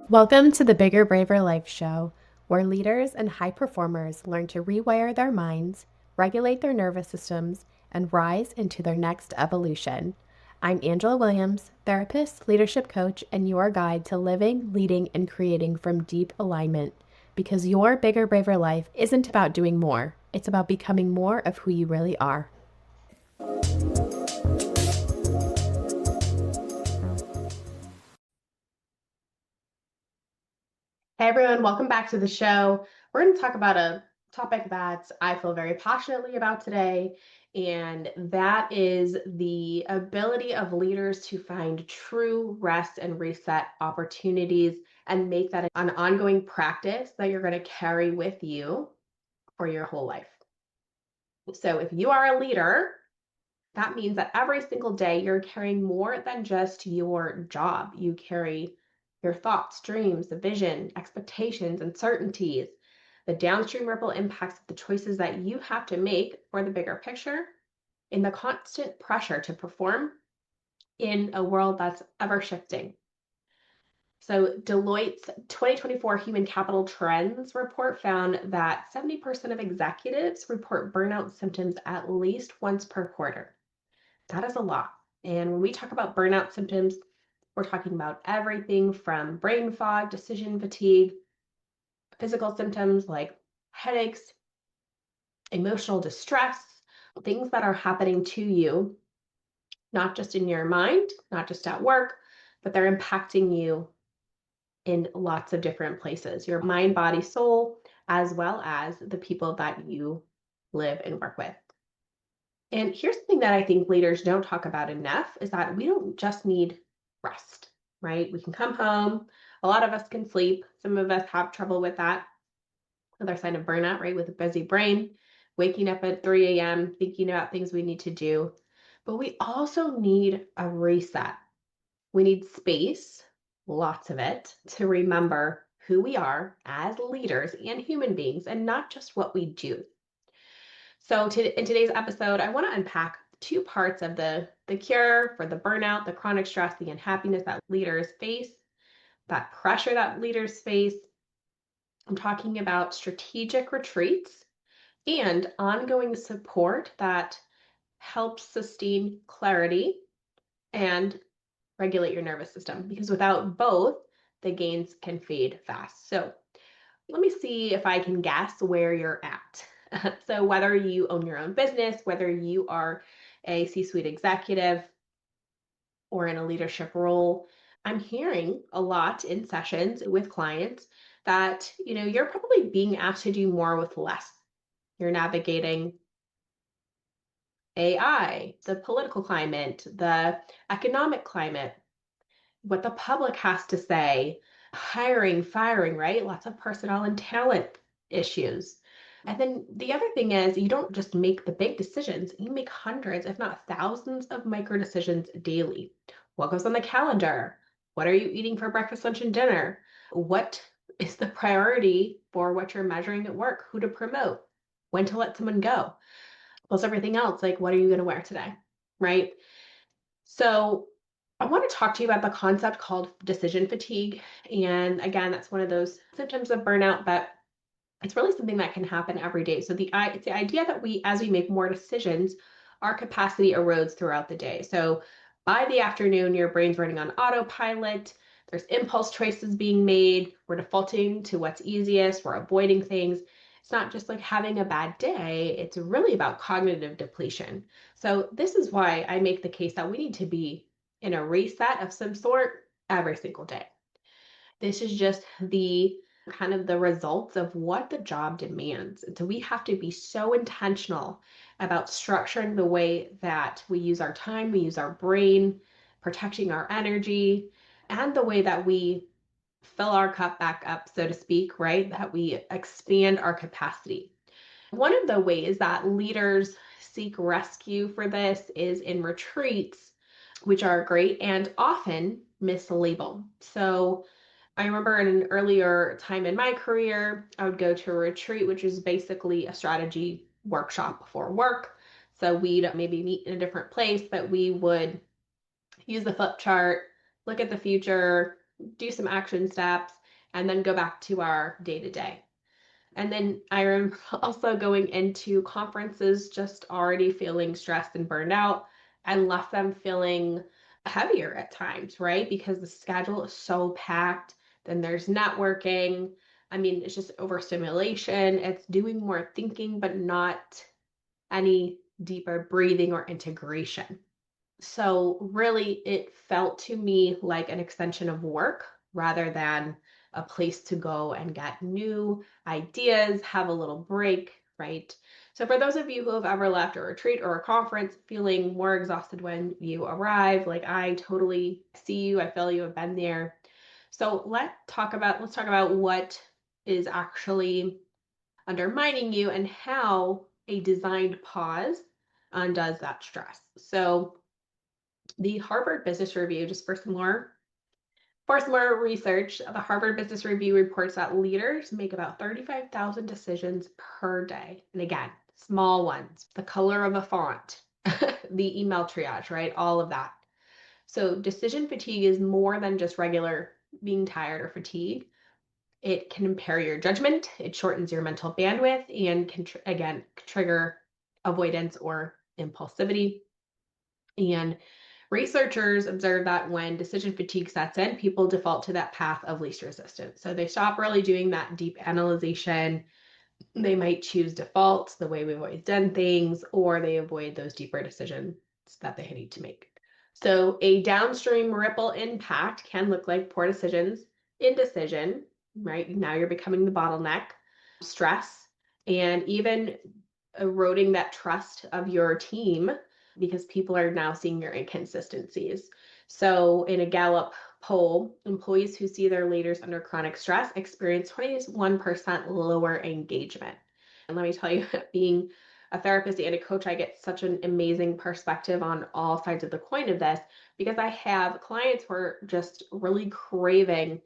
Welcome to the Bigger, Braver Life Show, where leaders and high performers learn to rewire their minds, regulate their nervous systems, and rise into their next evolution. I'm Angela Williams, therapist, leadership coach, and your guide to living, leading, and creating from deep alignment. Because your bigger, braver life isn't about doing more, it's about becoming more of who you really are. Hey everyone, welcome back to the show. We're going to talk about a topic that I feel very passionately about today, and that is the ability of leaders to find true rest and reset opportunities and make that an ongoing practice that you're going to carry with you for your whole life. So if you are a leader, that means that every single day you're carrying more than just your job. You carry your thoughts, dreams, the vision, expectations, uncertainties, the downstream ripple impacts of the choices that you have to make for the bigger picture, in the constant pressure to perform in a world that's ever shifting. So Deloitte's 2024 Human Capital Trends report found that 70% of executives report burnout symptoms at least once per quarter. That is a lot. And when we talk about burnout symptoms, we're talking about everything from brain fog, decision fatigue, physical symptoms like headaches, emotional distress, things that are happening to you, not just in your mind, not just at work, but they're impacting you in lots of different places, your mind, body, soul, as well as the people that you live and work with. And here's something that I think leaders don't talk about enough is that we don't just need rest, right? We can come home. A lot of us can sleep. Some of us have trouble with that. Another sign of burnout, right? With a busy brain, waking up at 3 a.m., thinking about things we need to do. But we also need a reset. We need space, lots of it, to remember who we are as leaders and human beings and not just what we do. So in today's episode, I want to unpack two parts of the cure for the burnout, the chronic stress, the unhappiness that leaders face, that pressure that leaders face. I'm talking about strategic retreats and ongoing support that helps sustain clarity and regulate your nervous system, because without both, the gains can fade fast. So let me see if I can guess where you're at. So whether you own your own business, whether you are a C-suite executive or in a leadership role, I'm hearing a lot in sessions with clients that, you're probably being asked to do more with less. You're navigating AI, the political climate, the economic climate, what the public has to say, hiring, firing, right? Lots of personnel and talent issues. And then the other thing is, you don't just make the big decisions, you make hundreds, if not thousands, of micro decisions daily. What goes on the calendar? What are you eating for breakfast, lunch, and dinner? What is the priority for what you're measuring at work? Who to promote? When to let someone go? Plus everything else, like what are you going to wear today? Right? So I want to talk to you about the concept called decision fatigue. And again, that's one of those symptoms of burnout, but it's really something that can happen every day. So it's the idea that as we make more decisions, our capacity erodes throughout the day. So by the afternoon, your brain's running on autopilot. There's impulse choices being made. We're defaulting to what's easiest. We're avoiding things. It's not just like having a bad day. It's really about cognitive depletion. So this is why I make the case that we need to be in a reset of some sort every single day. This is just the kind of the results of what the job demands. And so we have to be so intentional about structuring the way that we use our time, we use our brain, protecting our energy, and the way that we fill our cup back up, so to speak, right? That we expand our capacity. One of the ways that leaders seek rescue for this is in retreats, which are great and often mislabeled. So I remember in an earlier time in my career, I would go to a retreat, which is basically a strategy workshop before work. So we'd maybe meet in a different place, but we would use the flip chart, look at the future, do some action steps, and then go back to our day to day. And then I remember also going into conferences just already feeling stressed and burned out, and left them feeling heavier at times, right? Because the schedule is so packed. Then there's networking. I mean, it's just overstimulation. It's doing more thinking, but not any deeper breathing or integration. So really, it felt to me like an extension of work rather than a place to go and get new ideas, have a little break, right? So for those of you who have ever left a retreat or a conference feeling more exhausted when you arrive, like I totally see you, I feel you have been there. So let's talk about what is actually undermining you and how a designed pause undoes that stress. So the Harvard Business Review, just for some more research, the Harvard Business Review reports that leaders make about 35,000 decisions per day. And again, small ones, the color of a font, the email triage, right? All of that. So decision fatigue is more than just regular being tired or fatigue. It can impair your judgment, it shortens your mental bandwidth, and can, again, trigger avoidance or impulsivity. And researchers observe that when decision fatigue sets in, people default to that path of least resistance. So they stop really doing that deep analyzation. They might choose defaults, the way we've always done things, or they avoid those deeper decisions that they need to make. So a downstream ripple impact can look like poor decisions, indecision, right? Now you're becoming the bottleneck, stress, and even eroding that trust of your team because people are now seeing your inconsistencies. So, in a Gallup poll, employees who see their leaders under chronic stress experience 21% lower engagement. And let me tell you, being a therapist and a coach, I get such an amazing perspective on all sides of the coin of this because I have clients who are just really craving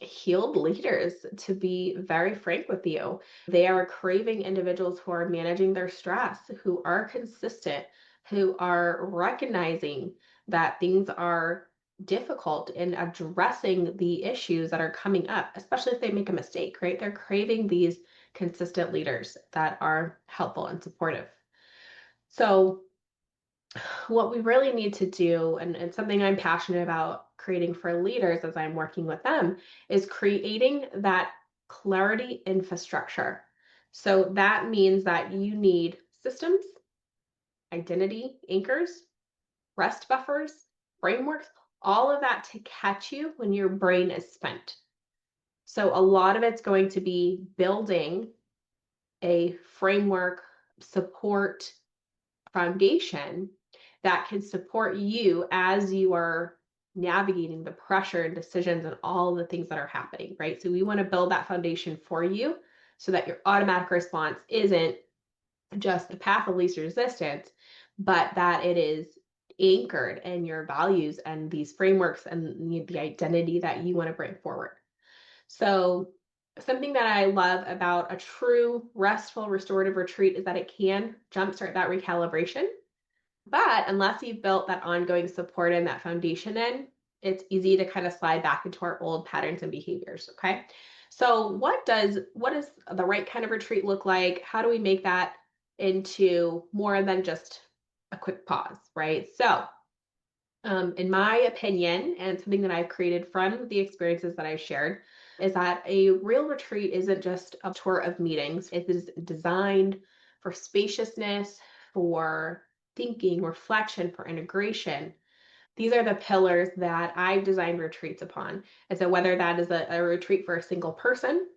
healed leaders, to be very frank with you. They are craving individuals who are managing their stress, who are consistent, who are recognizing that things are difficult in addressing the issues that are coming up, especially if they make a mistake, right? They're craving these consistent leaders that are helpful and supportive. So what we really need to do, and something I'm passionate about creating for leaders as I'm working with them, is creating that clarity infrastructure. So that means that you need systems, identity anchors, rest buffers, frameworks, all of that to catch you when your brain is spent. So a lot of it's going to be building a framework, support, foundation that can support you as you are navigating the pressure and decisions and all the things that are happening, right? So we want to build that foundation for you so that your automatic response isn't just the path of least resistance, but that it is anchored in your values and these frameworks and the identity that you want to bring forward. So something that I love about a true restful restorative retreat is that it can jumpstart that recalibration. But unless you've built that ongoing support and that foundation in, it's easy to kind of slide back into our old patterns and behaviors. Okay. So what does the right kind of retreat look like? How do we make that into more than just a quick pause, right? So in my opinion, and something that I've created from the experiences that I've shared, is that a real retreat isn't just a tour of meetings. It is designed for spaciousness, for thinking, reflection, for integration. These are the pillars that I've designed retreats upon. And so whether that is a retreat for a single person,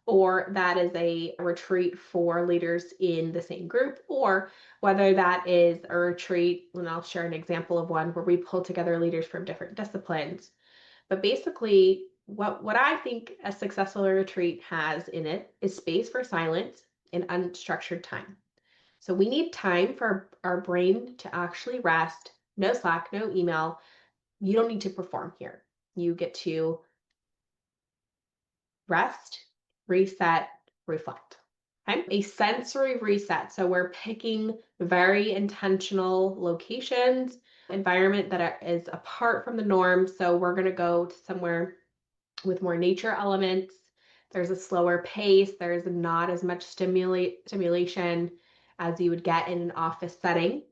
or that is a retreat for leaders in the same group, or whether that is a retreat, and I'll share an example of one where we pull together leaders from different disciplines. But basically, what I think a successful retreat has in it is space for silence and unstructured time. So we need time for our brain to actually rest. No Slack, no email. You don't need to perform here. You get to rest, reset, reflect. Okay? A sensory reset. So we're picking very intentional locations, environment that is apart from the norm. So we're going to go to somewhere with more nature elements. There's a slower pace. There's not as much stimulation as you would get in an office setting.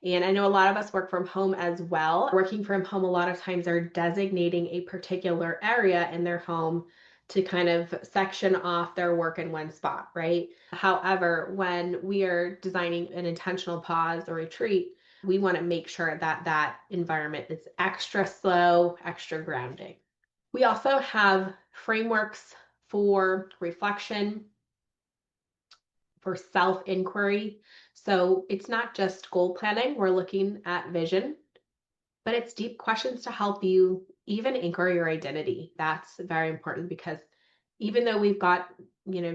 And I know a lot of us work from home as well. Working from home, a lot of times are designating a particular area in their home to kind of section off their work in one spot, right? However, when we are designing an intentional pause or retreat, we want to make sure that that environment is extra slow, extra grounding. We also have frameworks for reflection, for self inquiry. So it's not just goal planning, we're looking at vision, but it's deep questions to help you even anchor your identity. That's very important because even though we've got,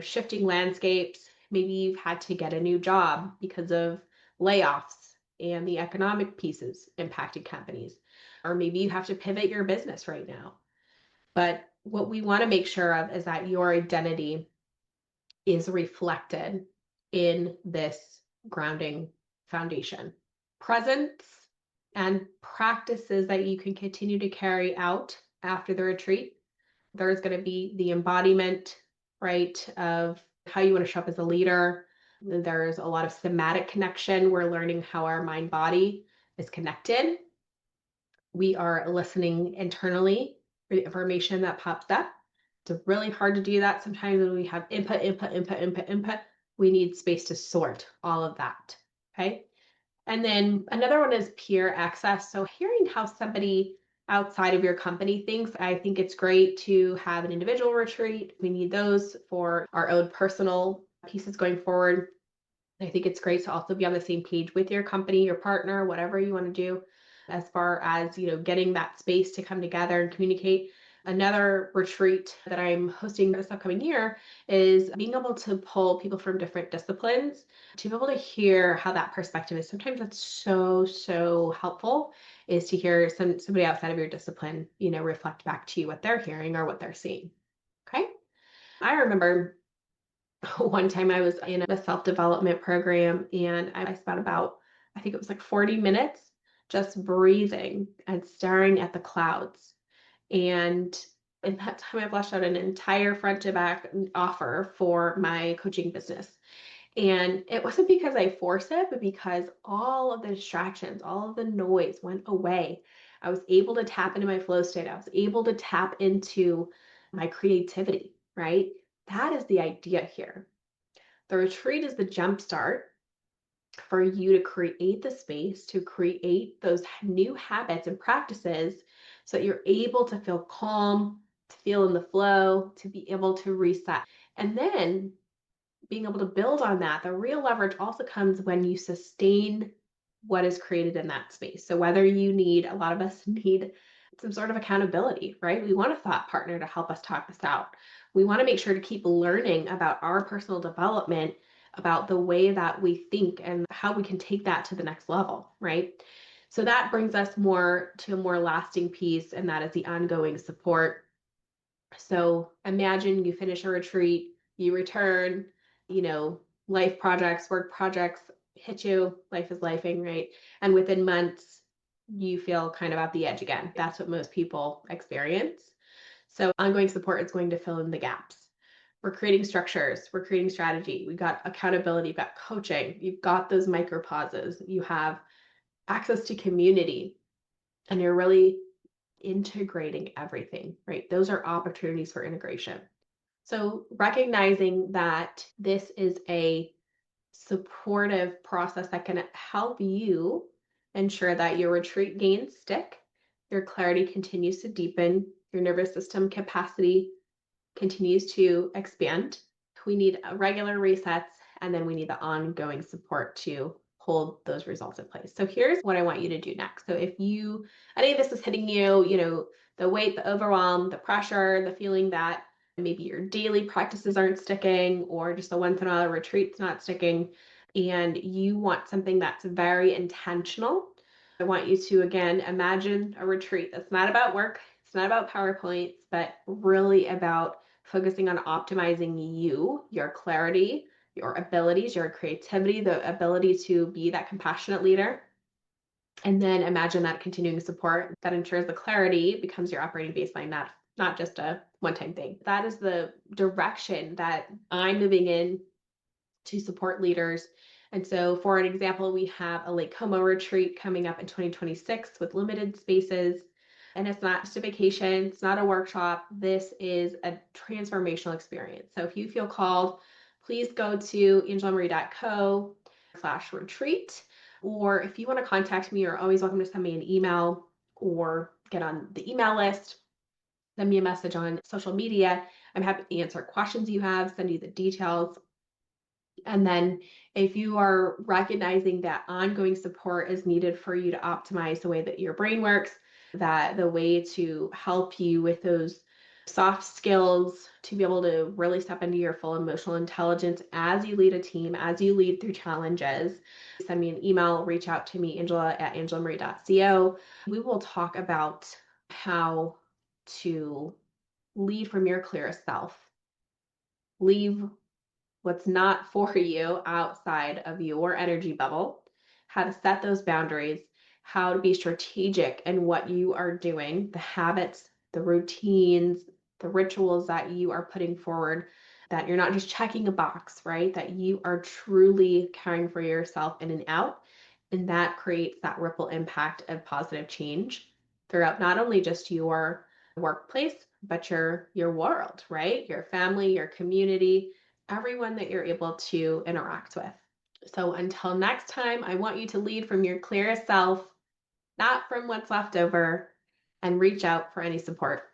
shifting landscapes, maybe you've had to get a new job because of layoffs and the economic pieces impacting companies, or maybe you have to pivot your business right now. But what we want to make sure of is that your identity is reflected in this grounding foundation. Presence and practices that you can continue to carry out after the retreat. There's going to be the embodiment, right, of how you want to show up as a leader. There's a lot of somatic connection. We're learning how our mind body is connected. We are listening internally for the information that pops up. It's really hard to do that sometimes when we have input. We need space to sort all of that. Okay. And then another one is peer access. So hearing how somebody outside of your company thinks, I think it's great to have an individual retreat. We need those for our own personal pieces going forward. I think it's great to also be on the same page with your company, your partner, whatever you want to do as far as, getting that space to come together and communicate. Another retreat that I'm hosting this upcoming year is being able to pull people from different disciplines to be able to hear how that perspective is. Sometimes that's so helpful, is to hear somebody outside of your discipline, reflect back to you what they're hearing or what they're seeing. Okay. I remember one time I was in a self-development program and I spent about, I think it was like 40 minutes just breathing and staring at the clouds. And in that time, I fleshed out an entire front to back offer for my coaching business. And it wasn't because I forced it, but because all of the distractions, all of the noise went away. I was able to tap into my flow state. I was able to tap into my creativity, right? That is the idea here. The retreat is the jumpstart for you to create the space, to create those new habits and practices so that you're able to feel calm, to feel in the flow, to be able to reset. And then being able to build on that, the real leverage also comes when you sustain what is created in that space. So whether you need, a lot of us need some sort of accountability, right? We want a thought partner to help us talk this out. We want to make sure to keep learning about our personal development, about the way that we think and how we can take that to the next level, right? So that brings us more to a more lasting piece, and that is the ongoing support. So imagine you finish a retreat, you return, life projects, work projects hit you, life is lifing, right? And within months, you feel kind of at the edge again. That's what most people experience. So ongoing support is going to fill in the gaps. We're creating structures, we're creating strategy, we've got accountability, you've got coaching, you've got those micro pauses, you have access to community, and you're really integrating everything, right? Those are opportunities for integration. So recognizing that this is a supportive process that can help you ensure that your retreat gains stick, your clarity continues to deepen, your nervous system capacity continues to expand. We need regular resets, and then we need the ongoing support to hold those results in place. So here's what I want you to do next. So if any of this is hitting you, the weight, the overwhelm, the pressure, the feeling that maybe your daily practices aren't sticking, or just a once in a while retreat's not sticking, and you want something that's very intentional, I want you to, again, imagine a retreat that's not about work, it's not about PowerPoints, but really about focusing on optimizing you, your clarity, your abilities, your creativity, the ability to be that compassionate leader. And then imagine that continuing support that ensures the clarity becomes your operating baseline, not not just a one-time thing. That is the direction that I'm moving in to support leaders. And so, for an example, we have a Lake Como retreat coming up in 2026 with limited spaces. And it's not just a vacation, it's not a workshop. This is a transformational experience. So, if you feel called, please go to angelamarie.co/retreat. Or if you want to contact me, you're always welcome to send me an email or get on the email list, send me a message on social media. I'm happy to answer questions you have, send you the details. And then if you are recognizing that ongoing support is needed for you to optimize the way that your brain works, that the way to help you with those soft skills to be able to really step into your full emotional intelligence as you lead a team, as you lead through challenges, send me an email, reach out to me, angela@angelamarie.co. We will talk about how to lead from your clearest self, leave what's not for you outside of your energy bubble, how to set those boundaries, how to be strategic in what you are doing, the habits, the routines, the rituals that you are putting forward, that you're not just checking a box, right? That you are truly caring for yourself in and out. And that creates that ripple impact of positive change throughout not only just your workplace, but your world, right? Your family, your community, everyone that you're able to interact with. So until next time, I want you to lead from your clearest self, not from what's left over, and reach out for any support.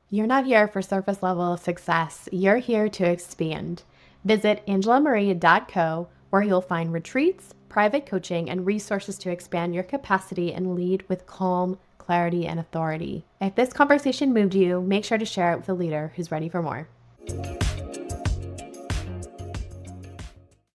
You're not here for surface level success. You're here to expand. Visit angelamarie.co, where you'll find retreats, private coaching, and resources to expand your capacity and lead with calm, clarity, and authority. If this conversation moved you, make sure to share it with a leader who's ready for more.